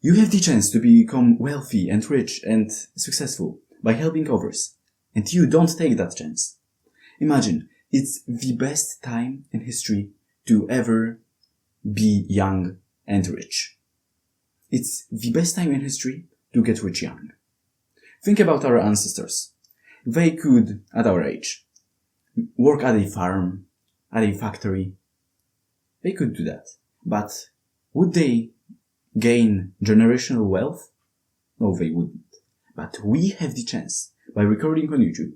You have the chance to become wealthy and rich and successful by helping others, and you don't take that chance. Imagine, it's the best time in history to ever be young and rich. It's the best time in history to get rich young. Think about our ancestors. They could, at our age, work at a farm, at a factory. They could do that. But would they gain generational wealth? No, they wouldn't. But we have the chance, by recording on YouTube,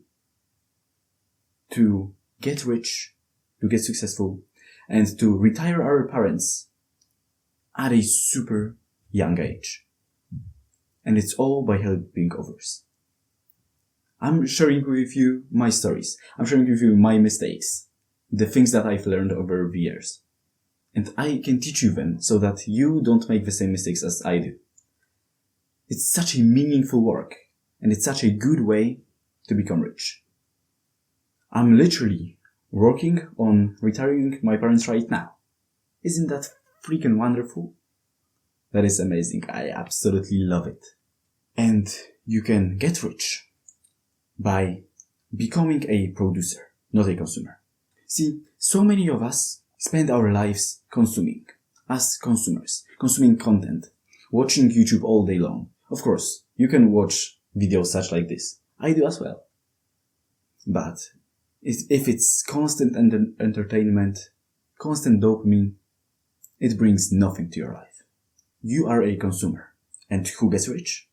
to get rich, to get successful, and to retire our parents at a super young age. And it's all by helping others. I'm sharing with you my stories. I'm sharing with you my mistakes, the things that I've learned over the years. And I can teach you them so that you don't make the same mistakes as I do. It's such a meaningful work, and it's such a good way to become rich. I'm literally working on retiring my parents right now. Isn't that freaking wonderful? That is amazing. I absolutely love it. And you can get rich by becoming a producer, not a consumer. See, so many of us spend our lives consuming, as consumers, consuming content, watching YouTube all day long. Of course, you can watch videos such like this. I do as well. But if it's constant entertainment, constant dopamine, it brings nothing to your life. You are a consumer. And who gets rich?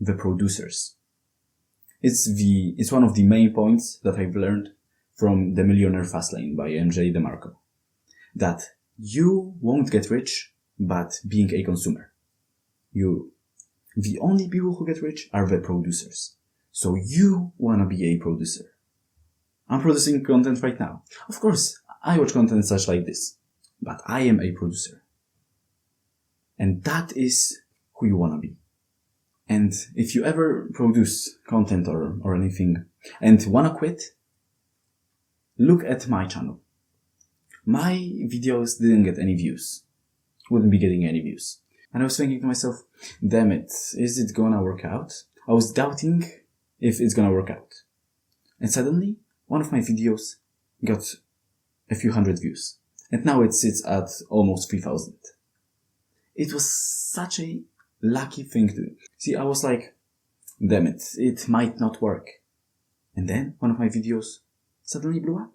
The producers. It's one of the main points that I've learned from The Millionaire Fastlane by MJ DeMarco. That you won't get rich but being a consumer. The only people who get rich are the producers. So you wanna be a producer. I'm producing content right now. Of course, I watch content such like this. But I am a producer. And that is who you wanna be. And if you ever produce content or anything and wanna quit, look at my channel. My videos didn't get any views. Wouldn't be getting any views. And I was thinking to myself, damn it, is it gonna work out? I was doubting if it's gonna work out. And suddenly, one of my videos got a few hundred views. And now it sits at almost 3,000. It was such a lucky thing to do. See, I was like, damn it might not work. And then one of my videos suddenly blew up.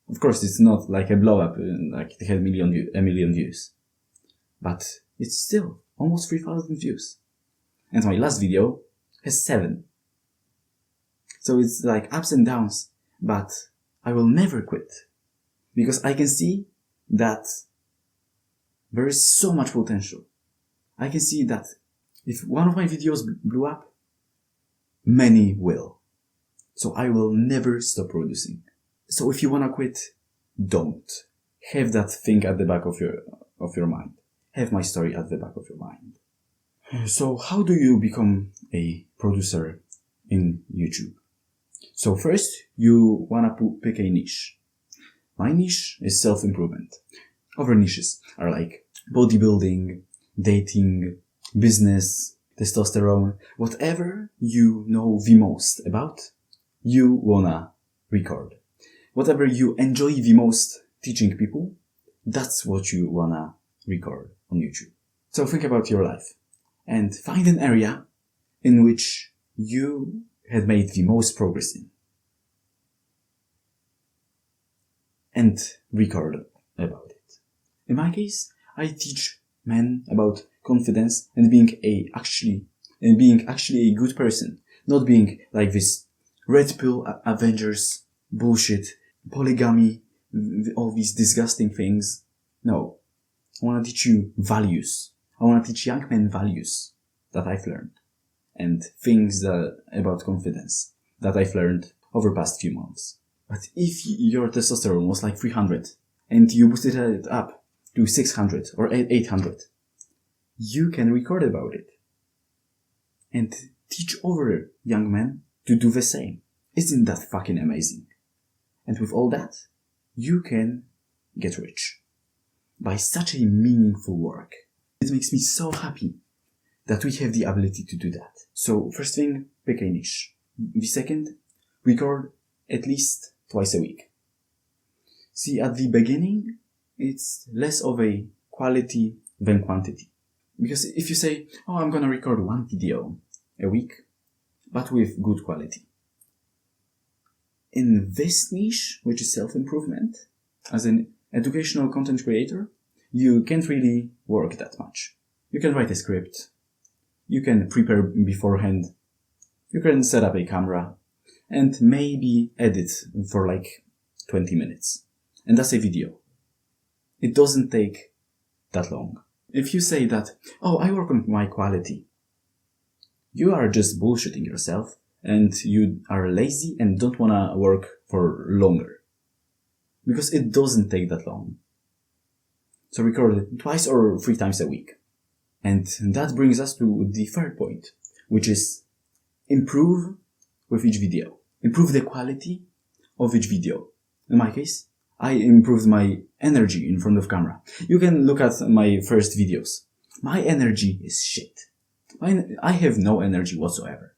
Of course, it's not like a blow up, like it had a million views. But it's still almost 3,000 views. And my last video has 7. So it's like ups and downs, but I will never quit. Because I can see that there is so much potential. I can see that if one of my videos blew up, many will. So I will never stop producing. So if you wanna quit, don't. Have that thing at the back of your mind. Have my story at the back of your mind. So how do you become a producer in YouTube? So first, you wanna pick a niche. My niche is self-improvement. Other niches are like bodybuilding, dating, business, testosterone, whatever you know the most about, you wanna record. Whatever you enjoy the most teaching people, that's what you wanna record on YouTube. So think about your life and find an area in which you had made the most progress in. And record about it. In my case, I teach men about confidence and being actually a good person, not being like this red pill Avengers bullshit, polygamy, all these disgusting things. No, I want to teach you values. I want to teach young men values that I've learned and things about confidence that I've learned over the past few months. But if your testosterone was like 300 and you boosted it up to 600 or 800, you can record about it and teach other young men to do the same. Isn't that fucking amazing? And with all that, you can get rich by such a meaningful work. It makes me so happy that we have the ability to do that. So first thing, pick a niche. The second, record at least twice a week. See, at the beginning, it's less of a quality than quantity. Because if you say, oh, I'm gonna record one video a week, but with good quality. In this niche, which is self-improvement, as an educational content creator, you can't really work that much. You can write a script, you can prepare beforehand, you can set up a camera, and maybe edit for like 20 minutes. And that's a video. It doesn't take that long. If you say that, oh, I work on my quality, you are just bullshitting yourself and you are lazy and don't want to work for longer. Because it doesn't take that long. So record it twice or 3 times a week. And that brings us to the third point, which is improve with each video. Improve the quality of each video. In my case, I improved my energy in front of camera. You can look at my first videos. My energy is shit. I have no energy whatsoever.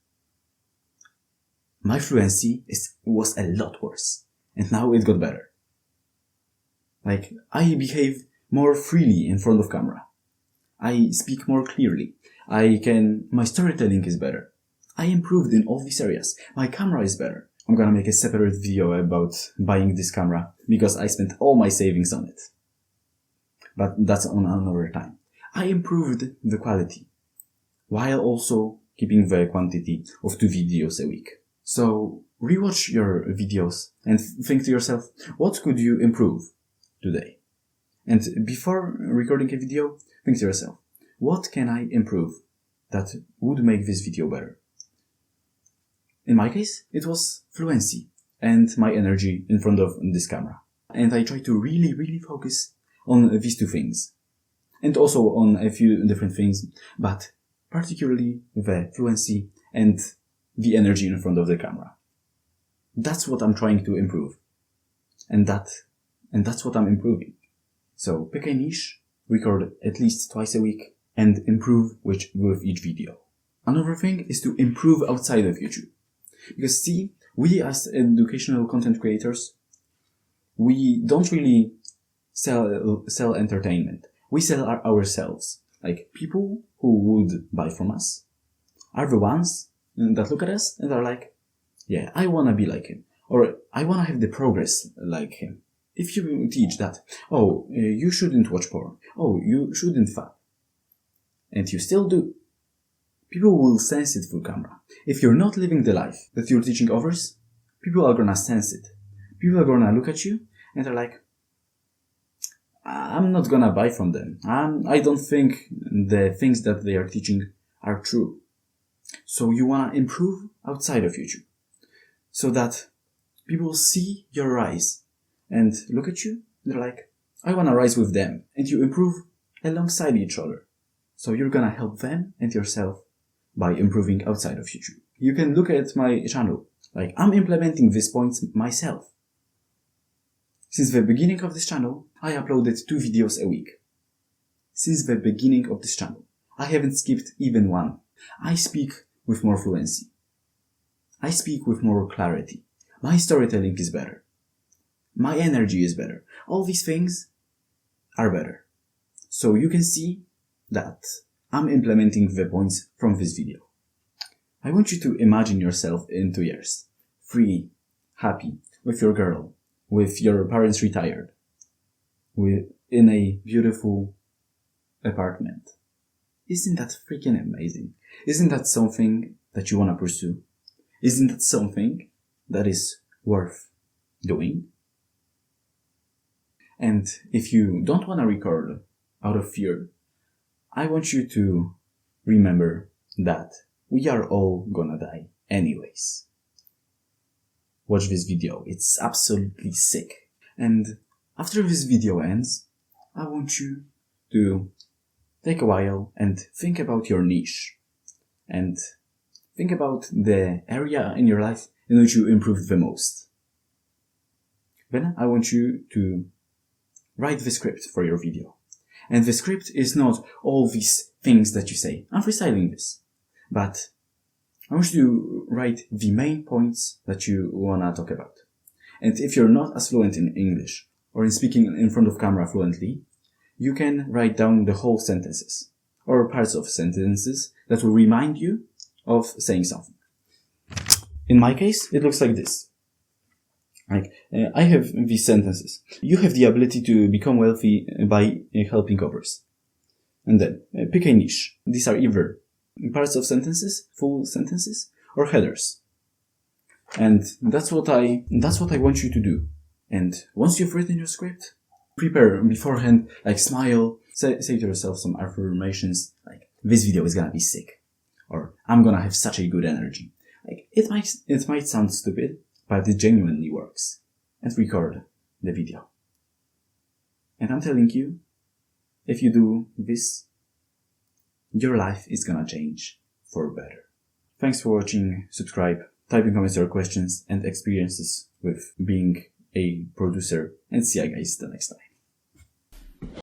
My fluency was a lot worse. And now it got better. Like, I behave more freely in front of camera. I speak more clearly. My storytelling is better. I improved in all these areas. My camera is better. I'm gonna make a separate video about buying this camera because I spent all my savings on it. But that's on another time. I improved the quality while also keeping the quantity of 2 videos a week. So rewatch your videos and think to yourself, what could you improve today? And before recording a video, think to yourself, what can I improve that would make this video better? In my case, it was fluency and my energy in front of this camera. And I try to really focus on these 2 things. And also on a few different things, but particularly the fluency and the energy in front of the camera. That's what I'm trying to improve. And that's what I'm improving. So pick a niche, record at least twice a week, and improve with each video. Another thing is to improve outside of YouTube. Because see, we as educational content creators, we don't really sell entertainment. We sell ourselves. Like, people who would buy from us are the ones that look at us and are like, yeah, I wanna be like him. Or I wanna have the progress like him. If you teach that, oh, you shouldn't watch porn. Oh, you shouldn't fap. And you still do. People will sense it through camera. If you're not living the life that you're teaching others, people are gonna sense it. People are gonna look at you and they're like, I'm not gonna buy from them. I don't think the things that they are teaching are true. So you wanna improve outside of YouTube. So that people see your rise and look at you and they're like, I wanna rise with them. And you improve alongside each other. So you're gonna help them and yourself by improving outside of YouTube. You can look at my channel. Like, I'm implementing these points myself. Since the beginning of this channel, I uploaded 2 videos a week. Since the beginning of this channel, I haven't skipped even one. I speak with more fluency. I speak with more clarity. My storytelling is better. My energy is better. All these things are better. So you can see that I'm implementing the points from this video. I want you to imagine yourself in 2 years. Free, happy, with your girl, with your parents retired, in a beautiful apartment. Isn't that freaking amazing? Isn't that something that you want to pursue? Isn't that something that is worth doing? And if you don't want to record out of fear, I want you to remember that we are all gonna die anyways. Watch this video, it's absolutely sick. And after this video ends, I want you to take a while and think about your niche. And think about the area in your life in which you improved the most. Then I want you to write the script for your video. And the script is not all these things that you say. I'm freestyling this. But I want you to write the main points that you wanna talk about. And if you're not as fluent in English or in speaking in front of camera fluently, you can write down the whole sentences or parts of sentences that will remind you of saying something. In my case, it looks like this. I have these sentences. You have the ability to become wealthy by helping others. And then, pick a niche. These are either parts of sentences, full sentences, or headers. And that's what I want you to do. And once you've written your script, prepare beforehand, smile, say to yourself some affirmations, this video is gonna be sick. Or, I'm gonna have such a good energy. It might sound stupid, but it genuinely works. And record the video. And I'm telling you, if you do this, your life is gonna change for better. Thanks for watching, subscribe, type in comments your questions and experiences with being a producer, and see you guys the next time.